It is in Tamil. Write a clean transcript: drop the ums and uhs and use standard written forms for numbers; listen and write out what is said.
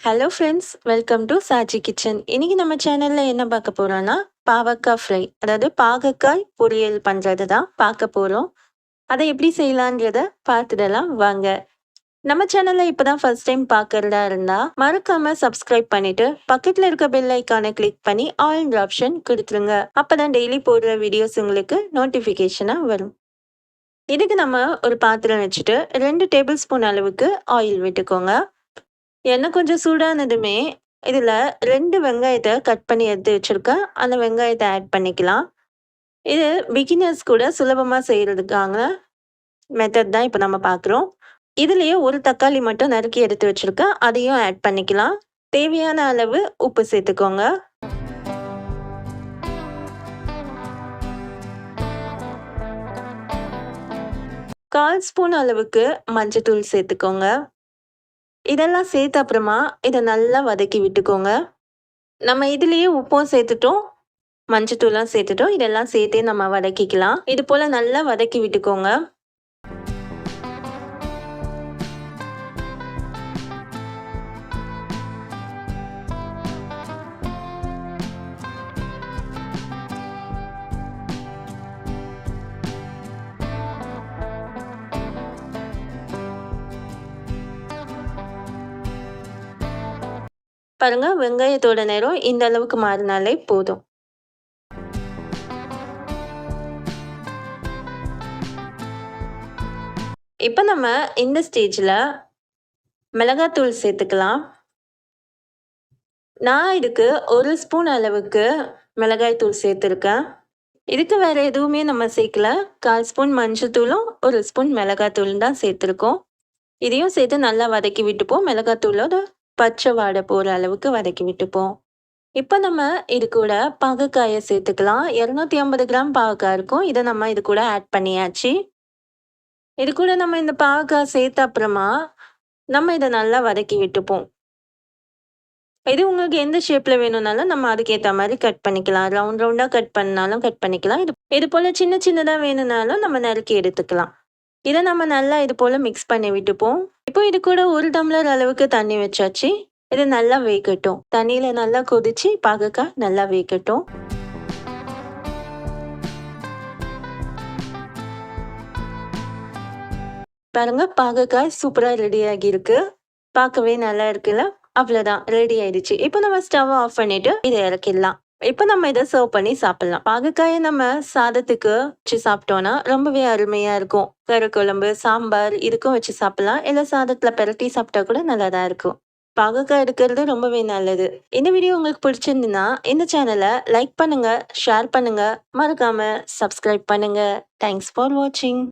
Hello friends, welcome to Saachi kitchen. இன்னைக்கு நம்ம சேனல்ல என்ன பார்க்க போறோம்னா, பாவக்காய் ஃப்ரை, அதாவது பாகக்காய் பொரியல் பண்றது தான் பார்க்க போறோம். அதை எப்படி செய்யலான்றத பார்த்துடலாம் வாங்க. நம்ம சேனல்ல இப்பதான் ஃபர்ஸ்ட் டைம் பார்க்கறதா இருந்தா மறக்காம சப்ஸ்கிரைப் பண்ணிட்டு பக்கத்துல இருக்க பெல் ஐக்கானை கிளிக் பண்ணி ஆல் ஆப்ஷன் கொடுத்துருங்க. அப்பதான் டெய்லி போடுற வீடியோஸ் உங்களுக்கு நோட்டிஃபிகேஷனா வரும். இதுக்கு நம்ம ஒரு பாத்திரம் வச்சுட்டு 2 டேபிள் ஸ்பூன் அளவுக்கு ஆயில் விட்டுக்கோங்க. எண்ணெய் கொஞ்சம் சூடானதுமே இதில் 2 வெங்காயத்தை கட் பண்ணி எடுத்து வச்சுருக்கேன். அந்த வெங்காயத்தை ஆட் பண்ணிக்கலாம். இது பிகினர்ஸ் கூட சுலபமாக செய்கிறதுக்கான மெத்தட் தான் இப்போ நம்ம பார்க்குறோம். இதுலேயே ஒரு தக்காளி மட்டும் நறுக்கி எடுத்து வச்சுருக்கேன். அதையும் ஆட் பண்ணிக்கலாம். தேவையான அளவு உப்பு சேர்த்துக்கோங்க. கால் ஸ்பூன் அளவுக்கு மஞ்சத்தூள் சேர்த்துக்கோங்க. இதெல்லாம் சேர்த்த அப்புறமா இதை நல்லா வதக்கி விட்டுக்கோங்க. நம்ம இதுலேயே உப்பும் சேர்த்துட்டோம், மஞ்சத்தூள்லாம் சேர்த்துட்டோம். இதெல்லாம் சேர்த்தே நம்ம வதக்கிக்கலாம். இது போல் நல்லா வதக்கி விட்டுக்கோங்க. பாருங்க, வெங்காயத்தோட நேரம் இந்த அளவுக்கு மாறினாலே போதும். இப்போ நம்ம இந்த ஸ்டேஜில் மிளகாத்தூள் சேர்த்துக்கலாம். நான் இதுக்கு 1 ஸ்பூன் அளவுக்கு மிளகாய் தூள் சேர்த்துருக்கேன். இதுக்கு வேறு எதுவுமே நம்ம சேர்க்கல. 1/4 ஸ்பூன் மஞ்சத்தூளும் 1 ஸ்பூன் மிளகாத்தூளும் தான் சேர்த்துருக்கோம். இதையும் சேர்த்து நல்லா வதக்கி விட்டுப்போம். மிளகாத்தூளோட பச்சை வாடை போகிற அளவுக்கு வதக்கி விட்டுப்போம். இப்போ நம்ம இது கூட பாகக்காயை சேர்த்துக்கலாம். 250 கிராம் பாகக்காய் இருக்கும். இதை நம்ம இது கூட ஆட் பண்ணியாச்சு. இது கூட நம்ம இந்த பாகக்காய் சேர்த்த அப்புறமா நம்ம இதை நல்லா வதக்கி விட்டுப்போம். இது உங்களுக்கு எந்த ஷேப்பில் வேணும்னாலும் நம்ம அதுக்கேற்ற மாதிரி கட் பண்ணிக்கலாம். ரவுண்டாக கட் பண்ணாலும் கட் பண்ணிக்கலாம். இது போல் சின்ன சின்னதாக வேணும்னாலும் நம்ம நறுக்கி எடுத்துக்கலாம். இதை நம்ம நல்லா இது போல் மிக்ஸ் பண்ணி விட்டுப்போம். இப்போ இது கூட 1 டம்ளர் அளவுக்கு தண்ணி வச்சாச்சு. இது நல்லா வேகட்டும். தண்ணியில் நல்லா கொதிச்சு பாகக்காய் நல்லா வேகட்டும். பாருங்க, பாகக்காய் சூப்பராக ரெடி ஆகியிருக்கு. பார்க்கவே நல்லா இருக்குல்ல? அவ்வளோதான், ரெடி ஆயிடுச்சு. இப்போ நம்ம ஸ்டவ் ஆஃப் பண்ணிட்டு இதை இறக்கிடலாம். இப்போ நம்ம இதை சர்வ் பண்ணி சாப்பிடலாம். பாகக்காயை நம்ம சாதத்துக்கு வச்சு சாப்பிட்டோன்னா ரொம்பவே அருமையாக இருக்கும். கறி குழம்பு, சாம்பார் இதுக்கும் வச்சு சாப்பிடலாம். இல்லை சாதத்தில் பிரட்டி சாப்பிட்டா கூட நல்லா தான் இருக்கும். பாகக்காய் எடுக்கிறது ரொம்பவே நல்லது. இந்த வீடியோ உங்களுக்கு பிடிச்சிருந்துன்னா இந்த சேனலை லைக் பண்ணுங்க, ஷேர் பண்ணுங்க, மறக்காம சப்ஸ்கிரைப் பண்ணுங்க. தேங்க்ஸ் ஃபார் வாட்சிங்.